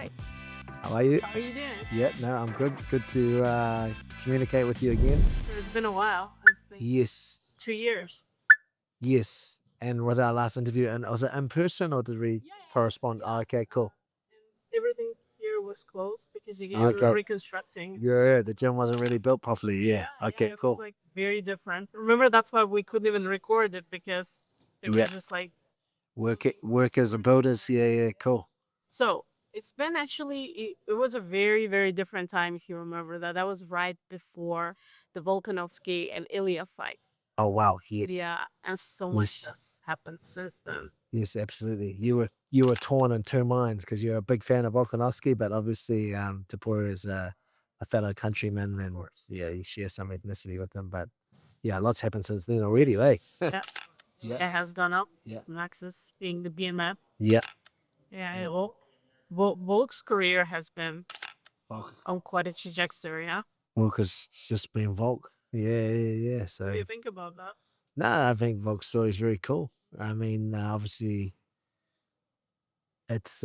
fight. How are you? How are you doing? Yeah, no, I'm good. Good to communicate with you again. It's been a while. It's been Yes, 2 years. yes. And was our last interview, and was it in person or did we correspond? Oh, okay, cool. And everything here was closed because you Okay. were reconstructing. Yeah, the gym wasn't really built properly. Yeah. Okay, it cool. was like very different. Remember, that's why we couldn't even record it because it was Yeah. just like. Workers and builders. Yeah, cool. So it's been actually, it was a very, very different time if you remember that. That was right before the Volkanovski and Ilya fight. Oh wow, yes. Yeah, and so much has happened since then. Yes, absolutely. You were torn in two minds because you're a big fan of Volkanovski, but obviously Tapura is a fellow countryman, and yeah, you share some ethnicity with him. But yeah, lots happened since then already, eh? Yeah. Yeah. It has done up. Yeah. Maxis being the BMF. Yeah. Yeah. Volk's career has been Volk. on quite a trajectory, yeah? Well, because it's just been Volk. Yeah. So What do you think about that? no, I think Volk's story is very cool. I mean, obviously, it's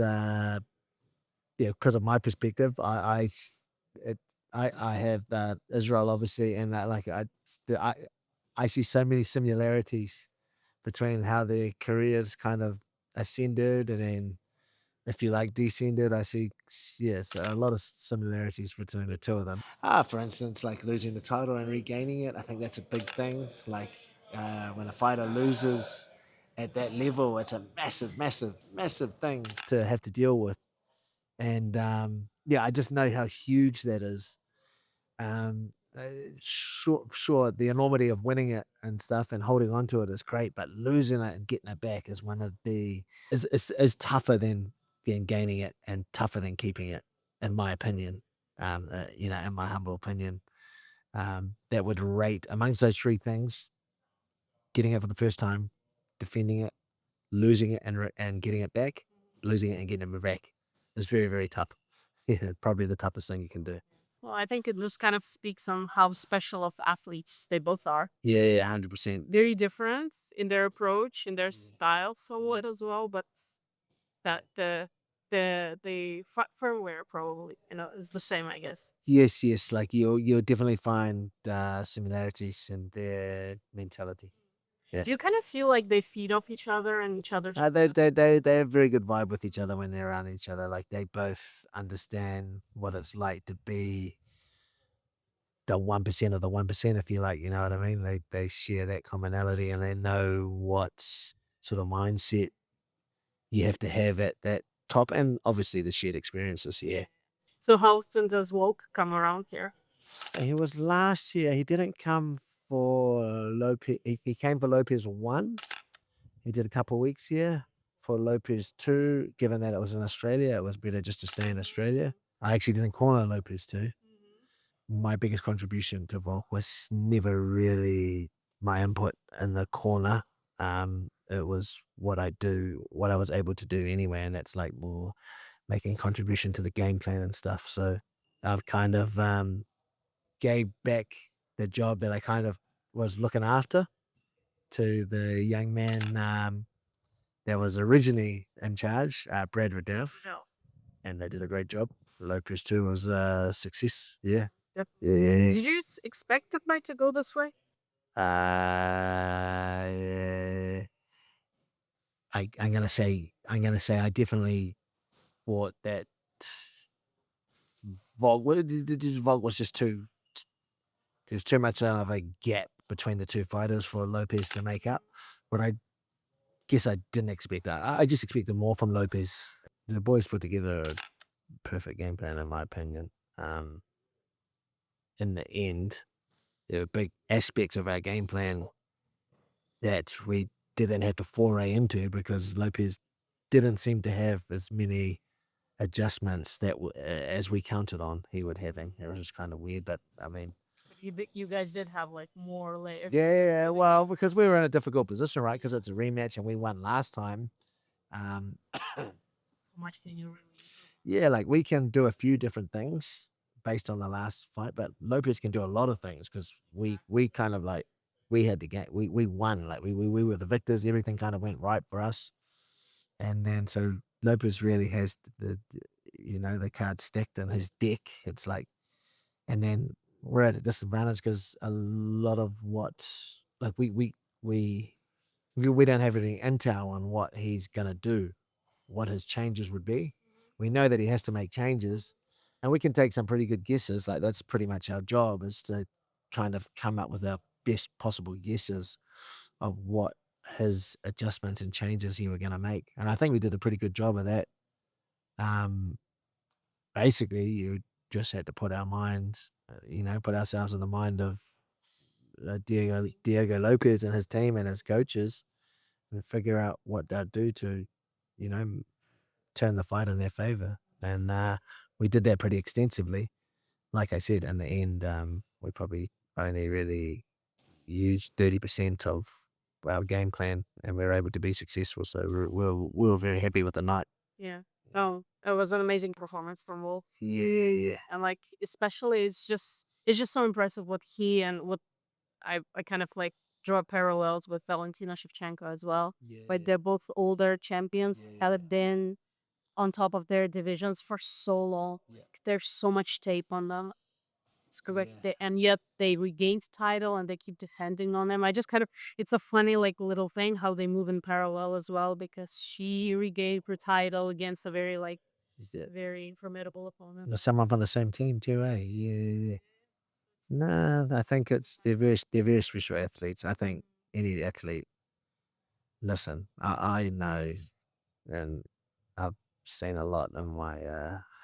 because of my perspective, I have Israel obviously, and I see so many similarities between how their careers kind of ascended and then, if you like, descended. I see, yes, a lot of similarities between the two of them. For instance, like losing the title and regaining it, I think that's a big thing. Like when a fighter loses at that level, it's a massive thing to have to deal with. And I just know how huge that is. Sure, the enormity of winning it and stuff and holding on to it is great, but losing it and getting it back is one of the is tougher than gaining it and tougher than keeping it, in my opinion. In my humble opinion, that would rate amongst those three things: getting it for the first time, defending it, losing it and getting it back, losing it and getting it back is very, very tough. Yeah, probably the toughest thing you can do. Well, I think it just kind of speaks on how special of athletes they both are. Yeah, 100%. Very different in their approach, in their style somewhat as well, but that the firmware probably, is the same, I guess. Yes. Like you'll definitely find similarities in their mentality. Yeah. Do you kind of feel like they feed off each other and each other's? They have very good vibe with each other when they're around each other. Like they both understand what it's like to be the 1% of the 1%, if you like, you know what I mean? They share that commonality and they know what sort of mindset you have to have at that top, and obviously the shared experiences. Yeah. So how often does Volk come around here? He was last year. He didn't come for Lopez. He came for Lopez 1. He did a couple of weeks here. For Lopez 2, given that it was in Australia, it was better just to stay in Australia. I actually didn't corner Lopez 2. My biggest contribution to Volk was never really my input in the corner. It was what I was able to do anyway, and that's like more making contribution to the game plan and stuff. So I've kind of gave back the job that I kind of was looking after to the young man that was originally in charge, Brad Riddell, and they did a great job. Lopez 2 was a success. Yeah. Yep. Yeah. Did you expect it might to go this way? I'm gonna say I definitely thought that Volk was just too. There's too much of a gap between the two fighters for Lopez to make up. But I guess I didn't expect that. I just expected more from Lopez. The boys put together a perfect game plan, in my opinion. In the end, there were big aspects of our game plan that we didn't have to foray into because Lopez didn't seem to have as many adjustments that as we counted on he would having. It was just kind of weird, but I mean, you guys did have like more layers. Yeah. Well, because we were in a difficult position, right? Because it's a rematch and we won last time. How much can you really? Yeah, like we can do a few different things based on the last fight, but Lopez can do a lot of things because we kind of like we had the game. We won. Like we were the victors. Everything kind of went right for us, and then so Lopez really has the card's stacked in his deck. It's like, and then we're at a disadvantage because a lot of we don't have any intel on what he's gonna do, what his changes would be. We know that he has to make changes, and we can take some pretty good guesses. Like that's pretty much our job, is to kind of come up with our best possible guesses of what his adjustments and changes he were going to make. And I think we did a pretty good job of that. Basically, you just had to put our minds, put ourselves in the mind of Diego Lopez and his team and his coaches, and figure out what they'll do to, turn the fight in their favor. And we did that pretty extensively. Like I said, in the end, we probably only really used 30% of our game plan, and we were able to be successful. So we were very happy with the night. Yeah. Oh, it was an amazing performance from Wolf. Yeah. And like, especially it's just so impressive what he and what I kind of like draw parallels with Valentina Shevchenko as well. But they're both older champions, had been on top of their divisions for so long. There's so much tape on them. It's correct. And yet they regained title and they keep defending on them. I just kind of, it's a funny like little thing how they move in parallel as well, because she regained her title against a very very formidable opponent. Someone from the same team too, eh? Yeah. No, I think they're very special athletes. I think any athlete, listen, I know, and I've seen a lot in my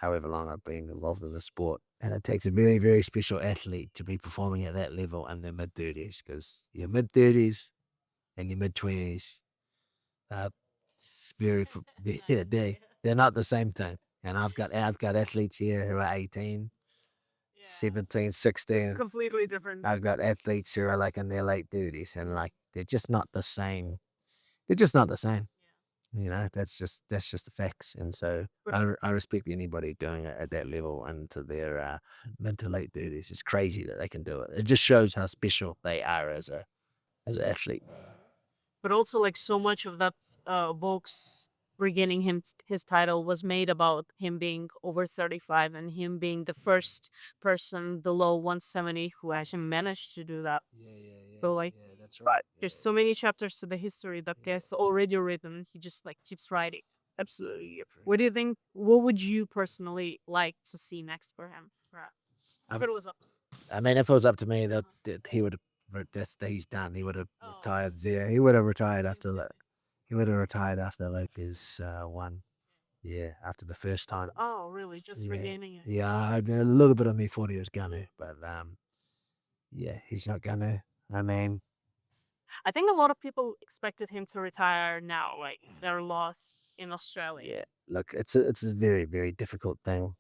however long I've been involved in the sport, and it takes a very, very special athlete to be performing at that level in their mid-30s, because your mid-30s and your mid-20s are they're not the same thing. And I've got athletes here who are 18, 17, 16. It's completely different. I've got athletes who are like in their late 30s, and like they're just not the same. They're just not the same. That's just the facts. And so I respect anybody doing it at that level into their mid to late 30s. It's crazy that they can do it. It just shows how special they are as an athlete. But also like so much of that Volk's regaining his title was made about him being over 35 and him being the first person below 170 who actually managed to do that. So like, that's right. there's so many chapters to the history that gets already written. He just like keeps writing. Absolutely. What do you think? What would you personally like to see next for him? Perhaps if it was up. I mean, if it was up to me, that he would have. He's done. He would have retired there. He would have retired after that. He would have retired after Lopez won. Yeah, after the first time. Oh, really? Just regaining it? Yeah, a little bit of me thought he was gonna, but yeah, he's not gonna. I mean, I think a lot of people expected him to retire now, like their loss in Australia. Yeah, look, it's a very, very difficult thing.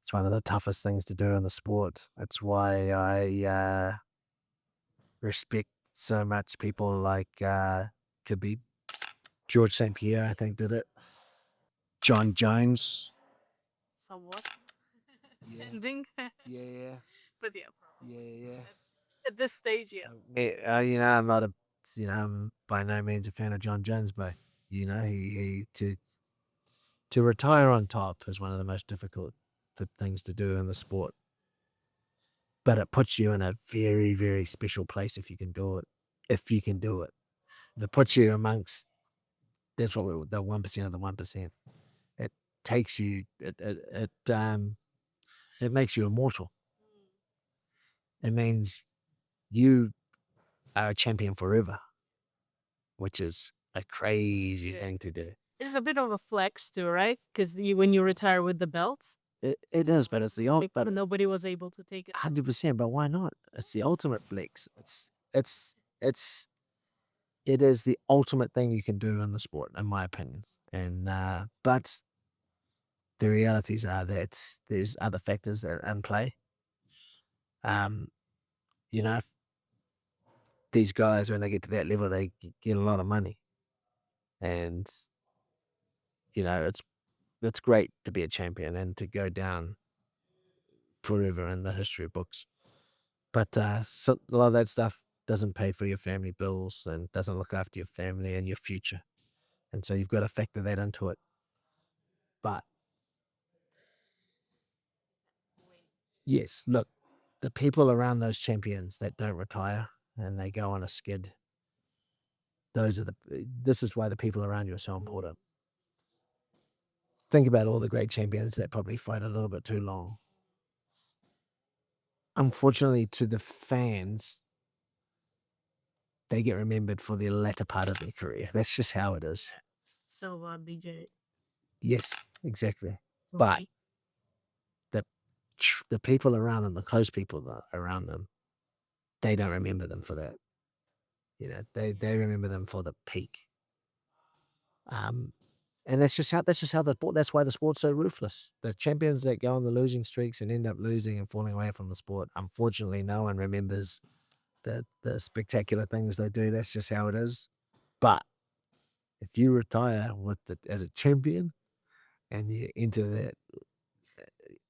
It's one of the toughest things to do in the sport. That's why I respect so much people like Khabib. George St. Pierre, I think, did it. John Jones. Somewhat. Ending. Yeah. But yeah. Yeah. At this stage, yeah. I'm not I'm by no means a fan of John Jones, but he to retire on top is one of the most difficult things to do in the sport. But it puts you in a very, very special place if you can do it. If you can do it, it puts you amongst. That's what the 1% of the 1%. It takes you. It makes you immortal. It means you are a champion forever, which is a crazy thing to do. It's a bit of a flex too, right? Because when you retire with the belt, it is, but it's the ultimate. But nobody was able to take it. 100%, but why not? It's the ultimate flex. It is the ultimate thing you can do in the sport, in my opinion. And but the realities are that there's other factors that are in play. These guys, when they get to that level, they get a lot of money, and it's great to be a champion and to go down forever in the history books. But so a lot of that stuff doesn't pay for your family bills and doesn't look after your family and your future, and so you've got to factor that into it. But yes, look, the people around those champions that don't retire and they go on a skid, this is why the people around you are so important. Think about all the great champions that probably fight a little bit too long. Unfortunately, to the fans, they get remembered for the latter part of their career. That's just how it is. Silva, BJ. Yes, exactly. But the people around them, the close people around them, they don't remember them for that. You know, they remember them for the peak. And that's why the sport's so ruthless. The champions that go on the losing streaks and end up losing and falling away from the sport, unfortunately, no one remembers the spectacular things they do. That's just how it is. But if you retire as a champion and you enter that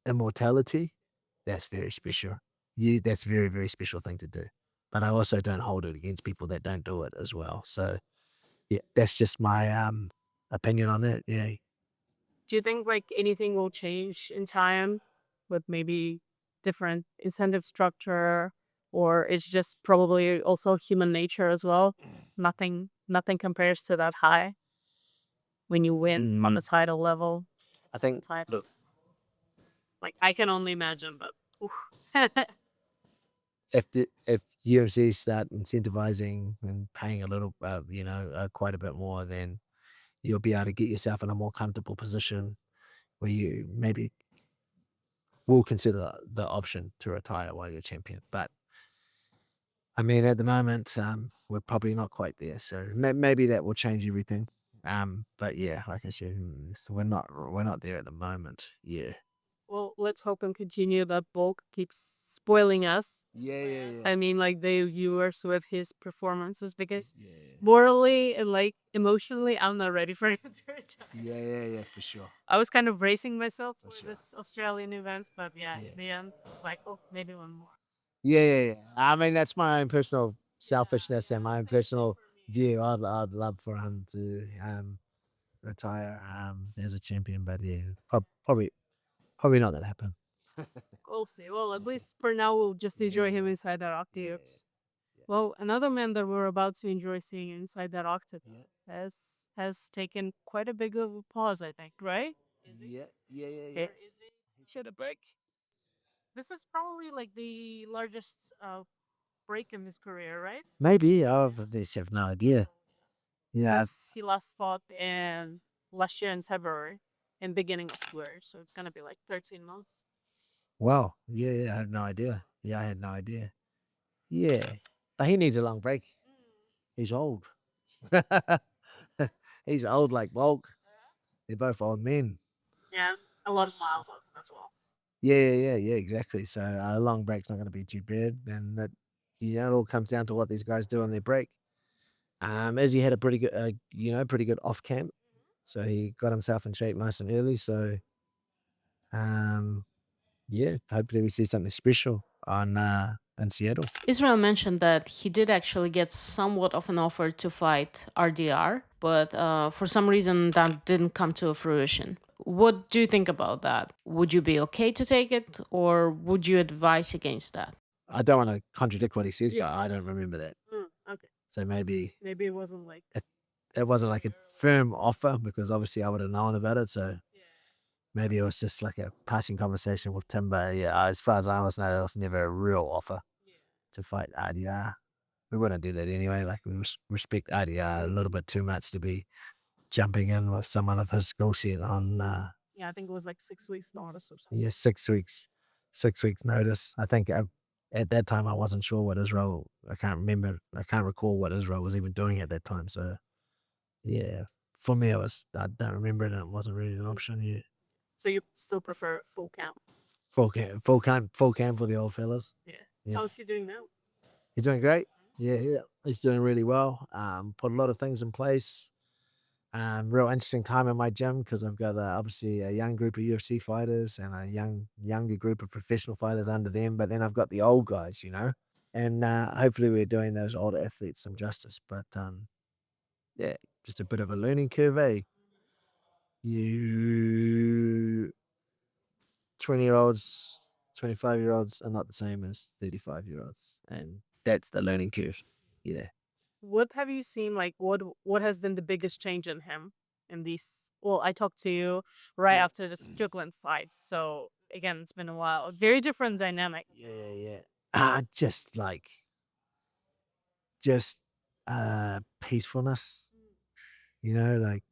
immortality, that's very special. That's a very, very special thing to do. But I also don't hold it against people that don't do it as well. So yeah, that's just my opinion on it. Yeah. Do you think like anything will change in time with maybe different incentive structure, or it's just probably also human nature as well? Nothing compares to that high when you win on the title level. I think, look, like I can only imagine, but if UFC start incentivizing and paying a little, quite a bit more, then you'll be able to get yourself in a more comfortable position where you maybe will consider the option to retire while you're champion. But I mean, at the moment, we're probably not quite there. So maybe that will change everything. But yeah, like I said, we're not there at the moment. Yeah. Well, let's hope and continue that Volk keeps spoiling us. Yeah. I mean, like the viewers with his performances, because morally and like emotionally, I'm not ready for him to retire. Yeah, for sure. I was kind of bracing myself for this Australian event, but in the end, like, oh, maybe one more. Yeah. I mean, that's my own personal selfishness and my own personal view. I'd love for him to retire as a champion, but yeah, probably not that happen. We'll see. Well, at least for now, we'll just enjoy him inside that octagon. Well, another man that we're about to enjoy seeing inside that octagon has taken quite a big of a pause, I think, right? Yeah. Should a break. This is probably like the largest break in his career, right? Maybe. I have no idea. Yeah. He last fought in last year in February, in beginning of February, so it's gonna be like 13 months. Wow. Yeah. I had no idea. Yeah, I had no idea. Yeah. But he needs a long break. He's old. He's old like Volk. They're both old men. Yeah, a lot of miles as well. Yeah, exactly. So a long break's not going to be too bad. And that, it all comes down to what these guys do on their break. Izzy had a pretty good off camp. So he got himself in shape nice and early. So, yeah, hopefully we see something special in Seattle. Israel mentioned that he did actually get somewhat of an offer to fight RDR, but for some reason that didn't come to fruition. What do you think about that? Would you be okay to take it, or would you advise against that? I don't want to contradict what he says, but I don't remember that. Okay. So maybe it wasn't like it wasn't like a firm offer, because obviously I would have known about it. So maybe it was just like a passing conversation with Tim. But yeah, as far as I was, there was never a real offer to fight RDR. We wouldn't do that anyway. Like, we respect RDR a little bit too much to be jumping in with someone of his skill set on. I think it was like 6 weeks notice or something. Yeah, 6 weeks. 6 weeks notice. I think at that time I wasn't sure what Israel. I can't recall what Israel was even doing at that time. So yeah, for me I don't remember it, and it wasn't really an option yet. So you still prefer full camp? Full camp for the old fellas. Yeah. How's he doing now? He's doing great. Yeah, he's doing really well. Put a lot of things in place. Real interesting time in my gym, because I've got obviously a young group of UFC fighters and a younger group of professional fighters under them, but then I've got the old guys, and hopefully we're doing those older athletes some justice. But yeah, just a bit of a learning curve, eh? you 20-year-olds, 25-year-olds are not the same as 35-year-olds, and that's the learning curve. Yeah. What have you seen? Like, what has been the biggest change in him in these? Well, I talked to you right after the Strickland fight, so again, it's been a while. A very different dynamic. Yeah. Just peacefulness. You know, like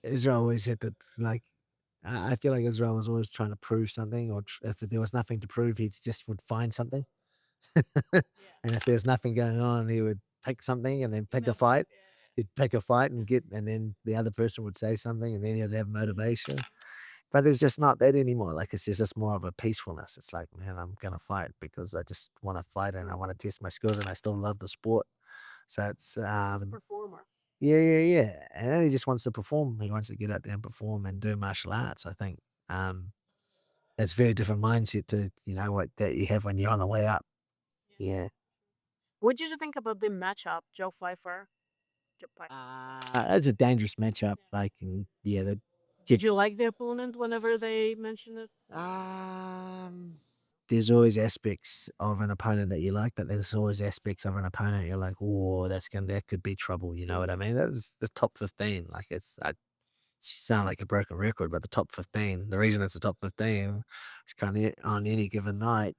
Israel always had to like. I feel like Israel was always trying to prove something, or if there was nothing to prove, he just would find something. And if there's nothing going on, he would pick something and then pick a fight. He'd pick a fight and then the other person would say something, and then he'd have motivation. But there's just not that anymore. Like it's just more of a peacefulness. It's like, man, I'm gonna fight because I just want to fight and I want to test my skills and I still love the sport. So it's He's a performer. yeah. And he just wants to perform. He wants to get out there and perform and do martial arts. I think that's a very different mindset to what that you have when you're on the way up. Yeah. What did you think about the matchup, Joe Pfeiffer? That's a dangerous matchup. Like, Did you like the opponent whenever they mentioned it? There's always aspects of an opponent that you like, but there's always aspects of an opponent you're like, oh, that could be trouble. You know what I mean? That was the top 15. Like I sound like a broken record, but the top 15. The reason it's the top 15 is kind of on any given night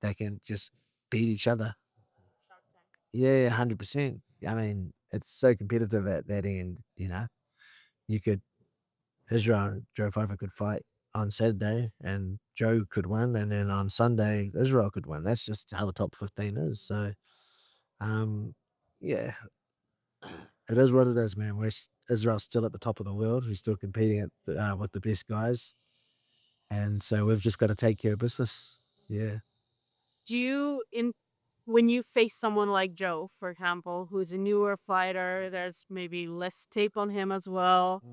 they can just beat each other. Yeah, 100%. I mean, it's so competitive at that end. Israel and Joe Pfeiffer could fight on Saturday and Joe could win, and then on Sunday Israel could win. That's just how the top 15 is. So yeah, it is what it is, man. Israel's still at the top of the world. We're still competing with the best guys, and so we've just got to take care of business. Yeah. When you face someone like Joe, for example, who's a newer fighter, there's maybe less tape on him as well.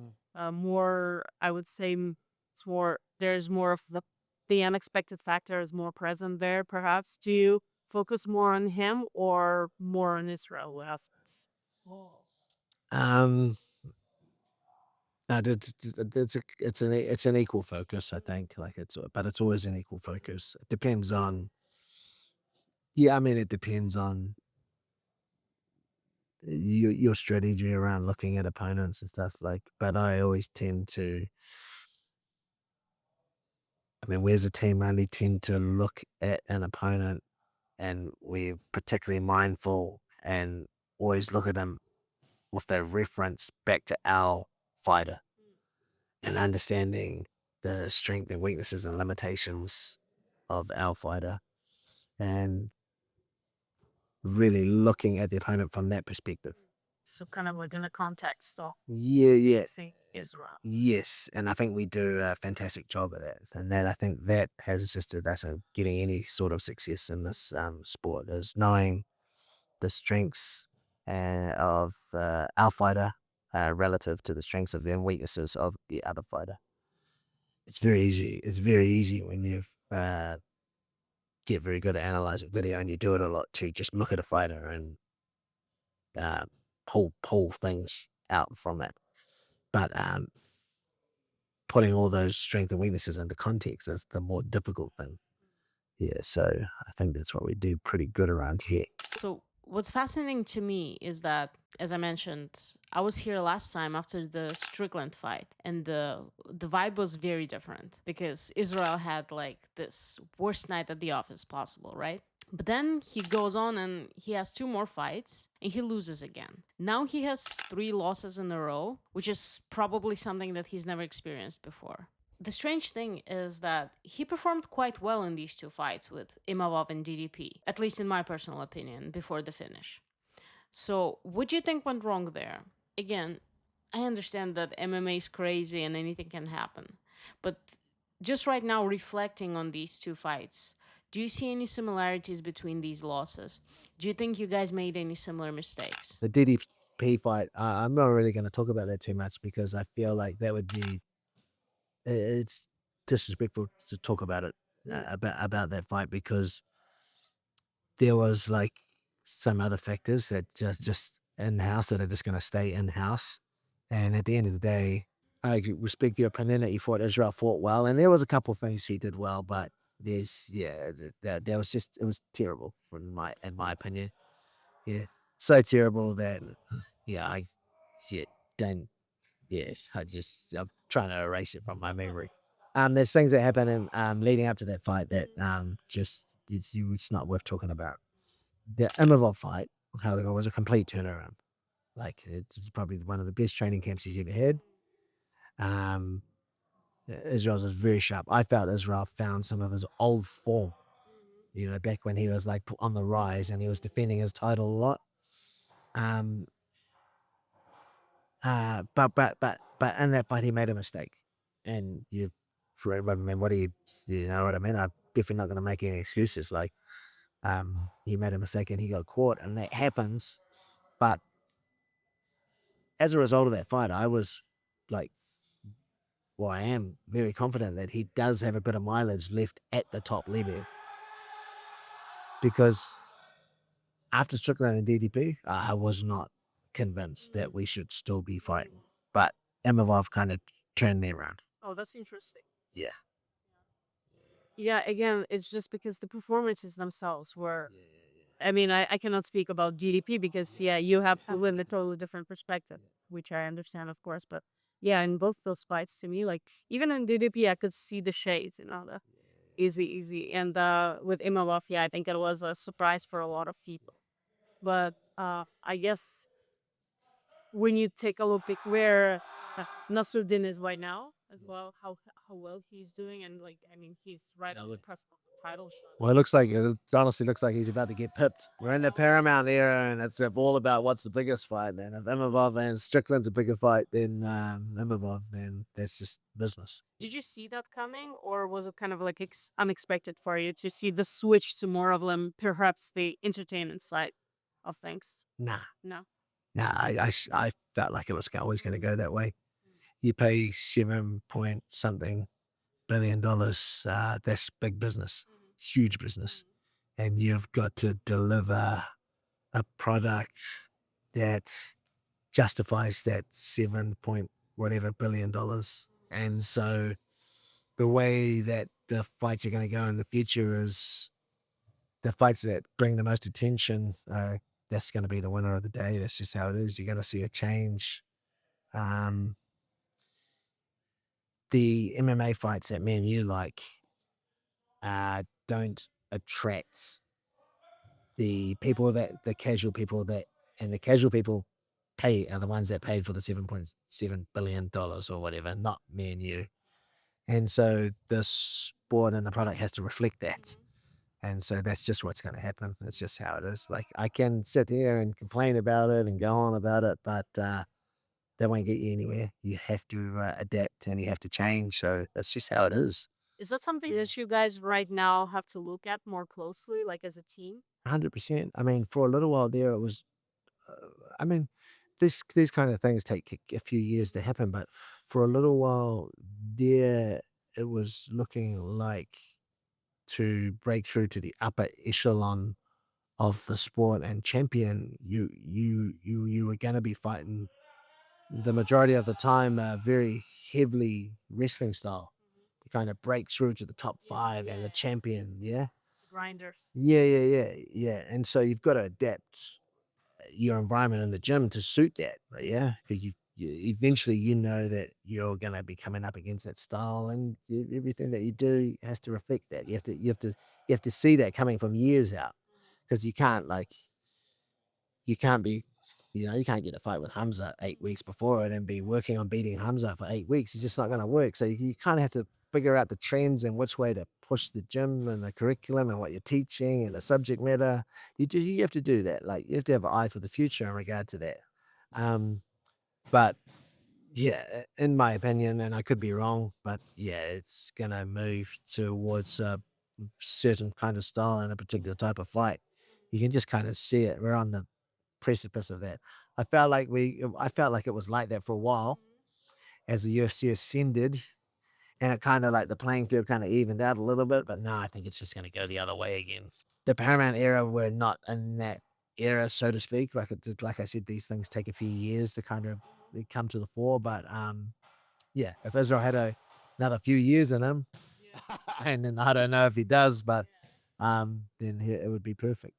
More, I would say, there's more of the unexpected factor is more present there, perhaps. Do you focus more on him or more on Israel assets? No, it's an equal focus, I think. But it's always an equal focus. It depends on. Yeah, I mean, it depends on your strategy around looking at opponents and stuff. But I always tend to. I mean, we as a team only tend to look at an opponent, and we're particularly mindful and always look at them with a reference back to our fighter and understanding the strength and weaknesses and limitations of our fighter, and really looking at the opponent from that perspective. So kind of like in the context of Yeah. seeing Israel. Yes, and I think we do a fantastic job of that, and I think that has assisted us in getting any sort of success in this sport, is knowing the strengths of our fighter relative to the strengths of the weaknesses of the other fighter. It's very easy. It's very easy when you get very good at analyzing video and you do it a lot to just look at a fighter and pull things out from it. But putting all those strengths and weaknesses into context is the more difficult thing. Yeah, so I think that's what we do pretty good around here. So what's fascinating to me is that, as I mentioned, I was here last time after the Strickland fight, and the vibe was very different because Israel had like this worst night at the office possible, right? But then he goes on and he has 2 more fights and he loses again. Now he has 3 losses in a row, which is probably something that he's never experienced before. The strange thing is that he performed quite well in these 2 fights with Imavov and DDP, at least in my personal opinion, before the finish. So what do you think went wrong there? Again, I understand that MMA is crazy and anything can happen. But just right now, reflecting on these 2 fights, do you see any similarities between these losses? Do you think you guys made any similar mistakes? The DDP fight, I'm not really going to talk about that too much because I feel like that would be, it's disrespectful to talk about it, about that fight, because there was like some other factors that just in-house that are just going to stay in-house. And at the end of the day, I respect your opinion that he thought Israel fought well. And there was a couple of things he did well, but that was just, it was terrible in my opinion. Yeah. So terrible that, I don't, I'm trying to erase it from my memory. There's things that happen in leading up to that fight that it's not worth talking about. The Imavov fight, however, was a complete turnaround. Like, it's probably one of the best training camps he's ever had. Israel's was very sharp. I felt Israel found some of his old form, back when he was like on the rise and he was defending his title a lot. But in that fight he made a mistake, and for everybody, man, you know what I mean? I'm definitely not going to make any excuses. Like, he made a mistake and he got caught, and that happens. But as a result of that fight, I was like, I am very confident that he does have a bit of mileage left at the top level, because after Strickland and DDP, I was not convinced that we should still be fighting. But Imavov kind of turned me around. Oh, that's interesting. Yeah. Yeah, again, it's just because the performances themselves were. I mean, I cannot speak about DDP because, you have to live in a totally different perspective, which I understand, of course. But yeah, in both those fights, to me, like, even in DDP, I could see the shades, the easy. And with Imavov, I think it was a surprise for a lot of people. But I guess when you take a look at where Nasruddin is right now as well, how well he's doing, and like, I mean, he's right on the cusp of the title shot. Well, it honestly looks like he's about to get pipped. We're in the Paramount era, and it's all about what's the biggest fight. And if Imavov and Strickland's a bigger fight than Imavov, then that's just business. Did you see that coming, or was it kind of like unexpected for you to see the switch to more of them, perhaps the entertainment side of things? Nah. No. Nah, I felt like it was always going to go that way. You pay $7 something billion, that's big business, huge business. And you've got to deliver a product that justifies that 7 point whatever billion dollars. And so the way that the fights are going to go in the future is the fights that bring the most attention, that's going to be the winner of the day. That's just how it is. You're going to see a change. The MMA fights that me and you like don't attract the people the casual people and the casual people pay are the ones that paid for the $7.7 billion or whatever, not me and you. And so the sport and the product has to reflect that. And so that's just what's going to happen. It's just how it is. Like, I can sit here and complain about it and go on about it, but that won't get you anywhere. You have to adapt and you have to change. So that's just how it is. Is that something that you guys right now have to look at more closely, like as a team? 100%. I mean, for a little while there, it was, these kind of things take a few years to happen, but for a little while there, it was looking like to break through to the upper echelon of the sport and champion, you were going to be fighting the majority of the time very heavily wrestling style. You kind of break through to the top five and the champion, Grinders. Yeah. And so you've got to adapt your environment in the gym to suit that, right? Because you eventually that you're going to be coming up against that style, and everything that you do has to reflect that. You have to see that coming from years out, because you can't be, you can't get a fight with Hamza 8 weeks before it and be working on beating Hamza for 8 weeks. It's just not going to work. So you kind of have to figure out the trends and which way to push the gym and the curriculum and what you're teaching and the subject matter. You have to do that. Like, you have to have an eye for the future in regard to that. But yeah, in my opinion, and I could be wrong, but it's going to move towards a certain kind of style and a particular type of fight. You can just kind of see it. We're on the precipice of that. I felt like it was like that for a while as the UFC ascended, and it kind of like the playing field kind of evened out a little bit, but now I think it's just going to go the other way again. The Paramount era, we're not in that era, so to speak. Like I said, these things take a few years to kind of come to the fore. But yeah, if Israel had another few years in him, and then I don't know if he does, but then it would be perfect.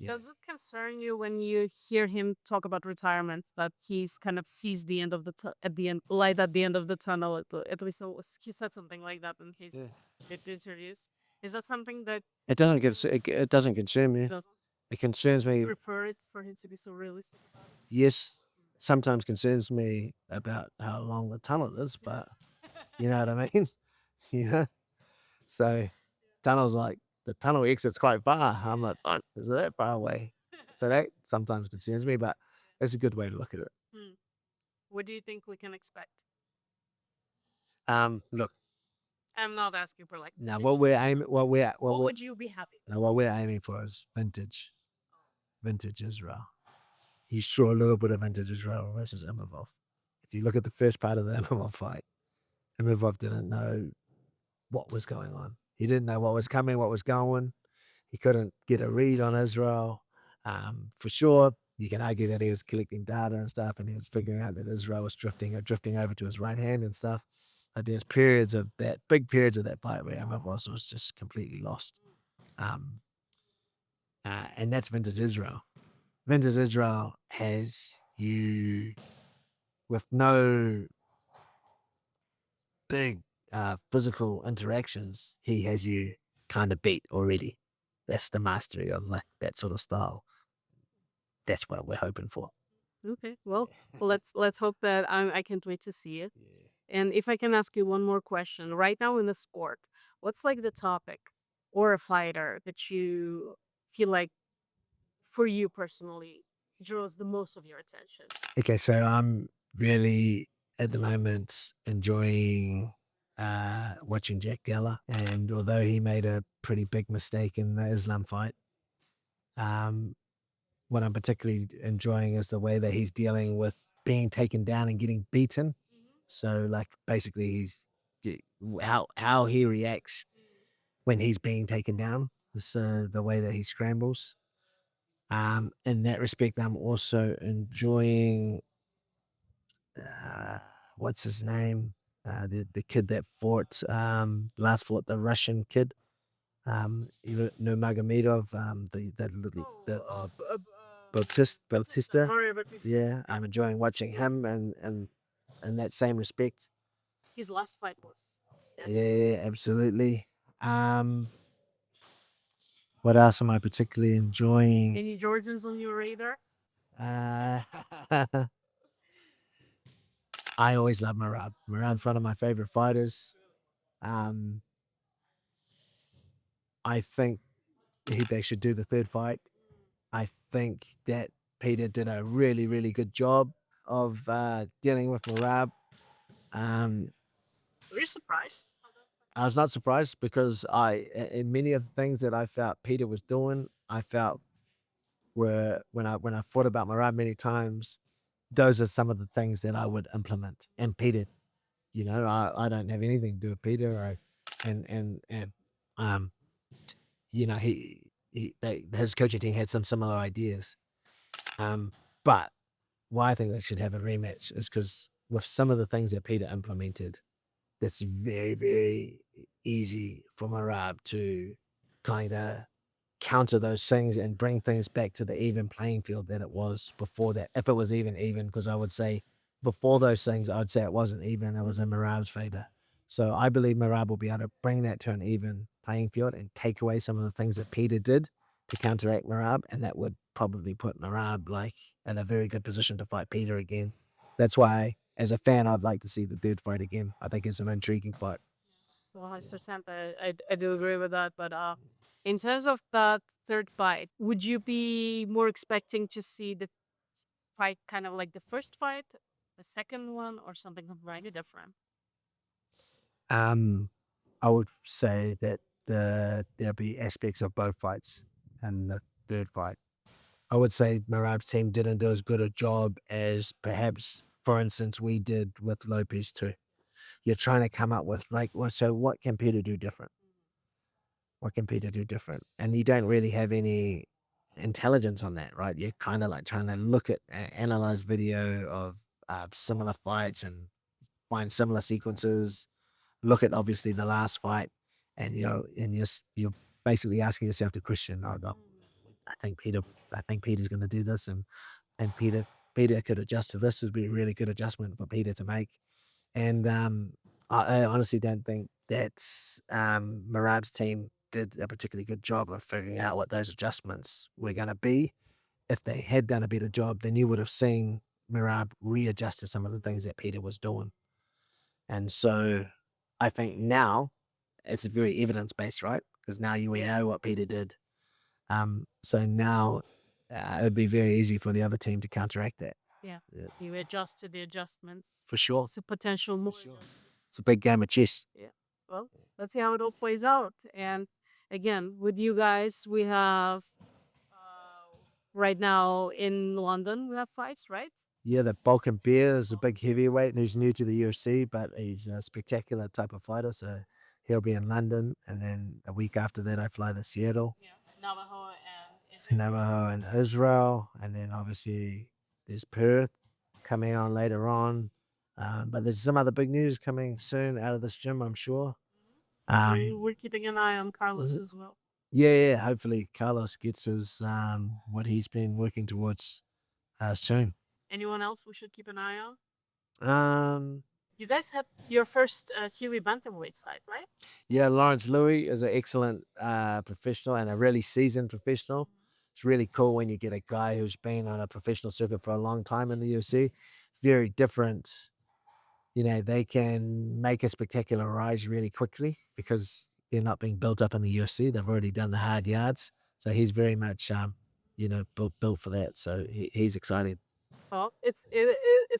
Yeah. Does it concern you when you hear him talk about retirement that he's kind of sees the end of the at the end, light at the end of the tunnel? At least he said something like that in his interviews. Is that something that It doesn't concern me. doesn't It concerns me. prefer it for him to be so realistic about it? Yes, sometimes concerns me about how long the tunnel is, but you know what I mean? Yeah. So tunnel's like, the tunnel exit's quite far. I'm like, oh, is it that far away? So that sometimes concerns me, but it's a good way to look at it. What do you think we can expect? Look, I'm not asking for like. now prediction. what Would you be happy? now what we're aiming for is vintage Israel. He saw a little bit of vintage Israel versus Imavov. If you look at the first part of the Imavov fight, Imavov didn't know what was going on. He didn't know what was coming, what was going. He couldn't get a read on Israel. For sure, you can argue that he was collecting data and stuff, and he was figuring out that Israel was drifting over to his right hand and stuff. But there's big periods of that fight where Imavov was just completely lost. And that's vintage Israel. Vintage Israel has you with no big physical interactions. He has you kind of beat already. That's the mastery of that sort of style. That's what we're hoping for. Okay, well, let's hope that I can't wait to see it. And if I can ask you one more question, right now in the sport, what's like the topic or a fighter that you feel like, for you personally, draws the most of your attention? Okay, so I'm really at the moment enjoying watching Jack Geller, and although he made a pretty big mistake in the Islam fight, what I'm particularly enjoying is the way that he's dealing with being taken down and getting beaten. So like basically how he reacts when he's being taken down. So the way that he scrambles. In that respect, I'm also enjoying what's his name? The kid that fought last fought the Russian kid. Nurmagomedov, Bautista. Mario Batista. Yeah, I'm enjoying watching him and in that same respect. His last fight was. Yeah, absolutely. What else am I particularly enjoying? Any Georgians on your radar? I always love Merab. Merab's one of my favorite fighters. I think they should do the third fight. I think that Peter did a really, really good job of dealing with Merab. Were you surprised? I was not surprised because in many of the things that I felt Peter was doing, I felt were when I thought about Merab many times, those are some of the things that I would implement. And Peter, you know, I don't have anything to do with Peter, you know, his coaching team had some similar ideas. But why I think they should have a rematch is because with some of the things that Peter implemented, that's very, very easy for Merab to kind of counter those things and bring things back to the even playing field that it was before that. If it was even, because I would say before those things, I would say it wasn't even, it was in Merab's favor. So I believe Merab will be able to bring that to an even playing field and take away some of the things that Peter did to counteract Merab, and that would probably put Merab like in a very good position to fight Peter again. That's why, as a fan, I'd like to see the third fight again. I think it's an intriguing fight. Well, 100%, I do agree with that. But in terms of that third fight, would you be more expecting to see the fight kind of like the first fight, the second one, or something completely different? I would say that there'll be aspects of both fights in the third fight. I would say Merab's team didn't do as good a job as perhaps, for instance, we did with Lopez too. You're trying to come up with like, well, so what can Peter do different? What can Peter do different? And you don't really have any intelligence on that, right? You're kind of like trying to look at, analyze video of similar fights and find similar sequences. Look at obviously the last fight, and you're basically asking yourself the question, oh, no, I think Peter's going to do this, and Peter could adjust to this. Would be a really good adjustment for Peter to make. And I honestly don't think that Merab's team did a particularly good job of figuring out what those adjustments were going to be. If they had done a better job, then you would have seen Merab readjust to some of the things that Peter was doing. And so I think now it's very evidence-based, right? Because now we know what Peter did. So now it would be very easy for the other team to counteract that. Yeah. You adjust to the adjustments. For sure. It's a potential more. It's a big game of chess. Yeah. Well, let's see how it all plays out. And again, with you guys, we have right now in London, we have fights, right? Yeah, the Balkan Bear is a big heavyweight who's new to the UFC, but he's a spectacular type of fighter. So he'll be in London, and then a week after that, I fly to Seattle. Yeah. Navajo and Israel, and then obviously there's Perth coming on later on. But there's some other big news coming soon out of this gym, I'm sure. We're keeping an eye on Carlos as well. Yeah. Hopefully Carlos gets his what he's been working towards soon. Anyone else we should keep an eye on? You guys had your first Kiwi bantamweight fight, right? Yeah, Lawrence Louis is an excellent professional and a really seasoned professional. It's really cool when you get a guy who's been on a professional circuit for a long time in the UFC. It's very different. They can make a spectacular rise really quickly because they're not being built up in the UFC. They've already done the hard yards. So he's very much, built for that. So he's excited. Well, it's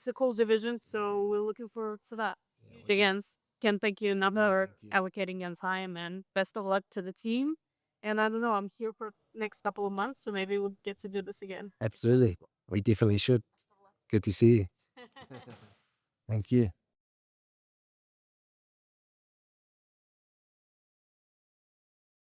a cool division, so we're looking forward to that. Again, can't thank you enough for allocating your time, and best of luck to the team. And I don't know, I'm here for the next couple of months, so maybe we'll get to do this again. Absolutely. We definitely should. Good to see you. Thank you.